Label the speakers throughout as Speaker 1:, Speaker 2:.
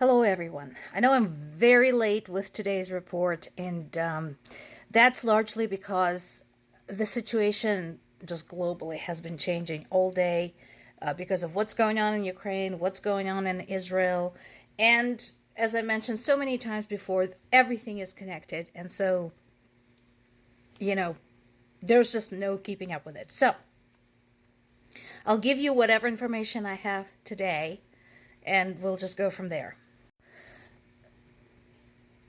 Speaker 1: Hello, everyone. I know I'm very late with today's report, and that's largely because the situation just globally has been changing all day because of what's going on in Ukraine, what's going on in Israel, and as I mentioned so many times before, everything is connected, and so, you know, there's just no keeping up with it. So, I'll give you whatever information I have today, and we'll just go from there.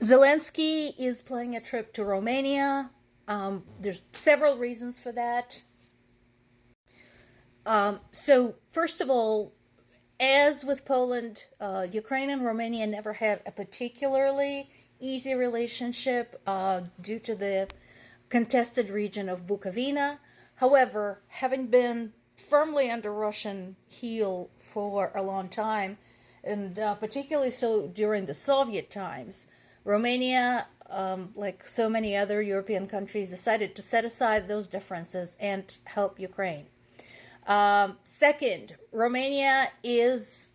Speaker 1: Zelensky is planning a trip to Romania. There's several reasons for that. So, first of all, as with Poland, Ukraine and Romania never had a particularly easy relationship due to the contested region of Bukovina. However, having been firmly under Russian heel for a long time, and particularly so during the Soviet times, Romania, like so many other European countries, decided to set aside those differences and help Ukraine. Second, Romania is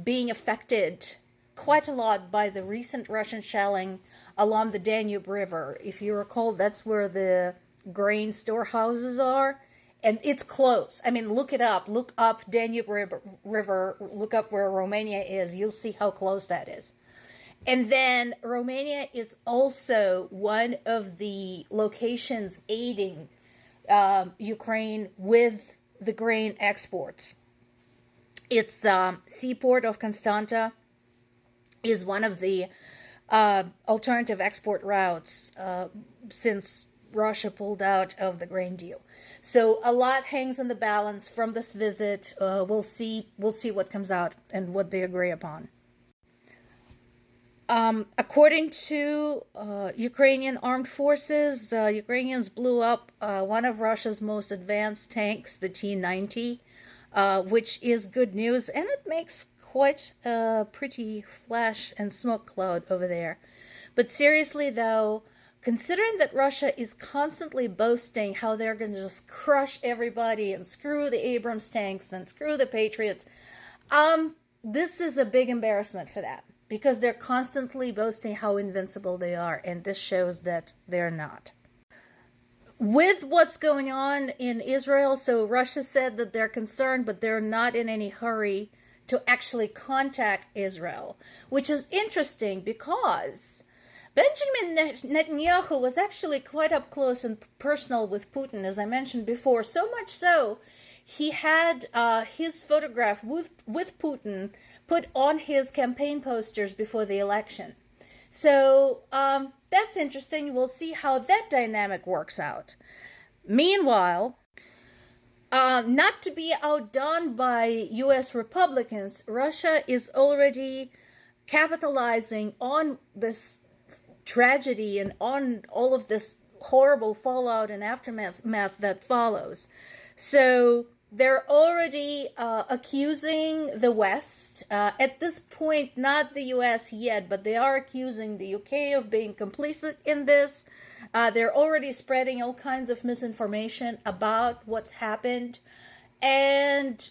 Speaker 1: being affected quite a lot by the recent Russian shelling along the Danube River. If you recall, that's where the grain storehouses are. And it's close. I mean, look it up. Look up Danube River. Look up where Romania is. You'll see how close that is. And then Romania is also one of the locations aiding Ukraine with the grain exports. Its seaport of Constanta is one of the alternative export routes since Russia pulled out of the grain deal. So a lot hangs in the balance from this visit. We'll see what comes out and what they agree upon. According to Ukrainian armed forces, Ukrainians blew up one of Russia's most advanced tanks, the T-90, which is good news, and it makes quite a pretty flash and smoke cloud over there. But seriously, though, considering that Russia is constantly boasting how they're going to just crush everybody and screw the Abrams tanks and screw the Patriots, this is a big embarrassment for that. Because they're constantly boasting how invincible they are, and this shows that they're not. With what's going on in Israel, so Russia said that they're concerned, but they're not in any hurry to actually contact Israel, which is interesting because Benjamin Netanyahu was actually quite up close and personal with Putin, as I mentioned before, so much so he had his photograph with Putin put on his campaign posters before the election. So that's interesting. We'll see how that dynamic works out. Meanwhile, not to be outdone by U.S. Republicans, Russia is already capitalizing on this tragedy and on all of this horrible fallout and aftermath that follows. So they're already accusing the West, at this point, not the US yet, but they are accusing the UK of being complicit in this. They're already spreading all kinds of misinformation about what's happened. And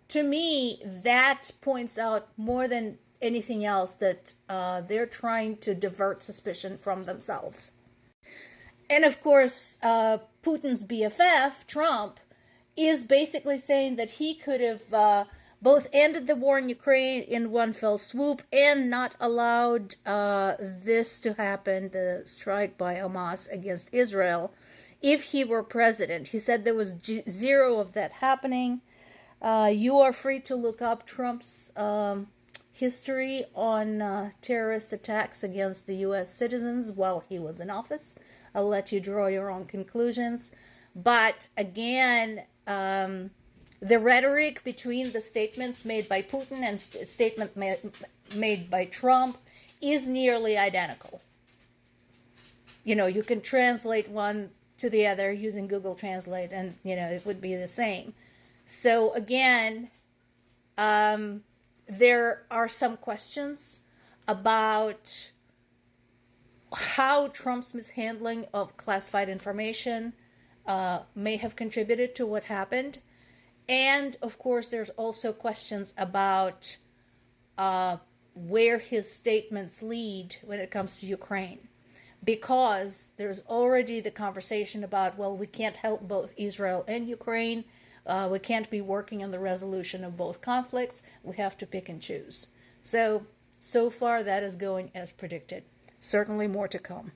Speaker 1: to me, that points out more than anything else that they're trying to divert suspicion from themselves. And of course, Putin's BFF, Trump, is basically saying that he could have both ended the war in Ukraine in one fell swoop and not allowed this to happen, the strike by Hamas against Israel, if he were president. He said there was zero of that happening. You are free to look up Trump's history on terrorist attacks against the U.S. citizens while he was in office. I'll let you draw your own conclusions. But again, the rhetoric between the statements made by Putin and statement made by Trump is nearly identical. You know, you can translate one to the other using Google Translate and, it would be the same. So again, there are some questions about how Trump's mishandling of classified information may have contributed to what happened. And of course, there's also questions about where his statements lead when it comes to Ukraine. Because there's already the conversation about, well, we can't help both Israel and Ukraine. We can't be working on the resolution of both conflicts. We have to pick and choose. So far that is going as predicted. Certainly more to come.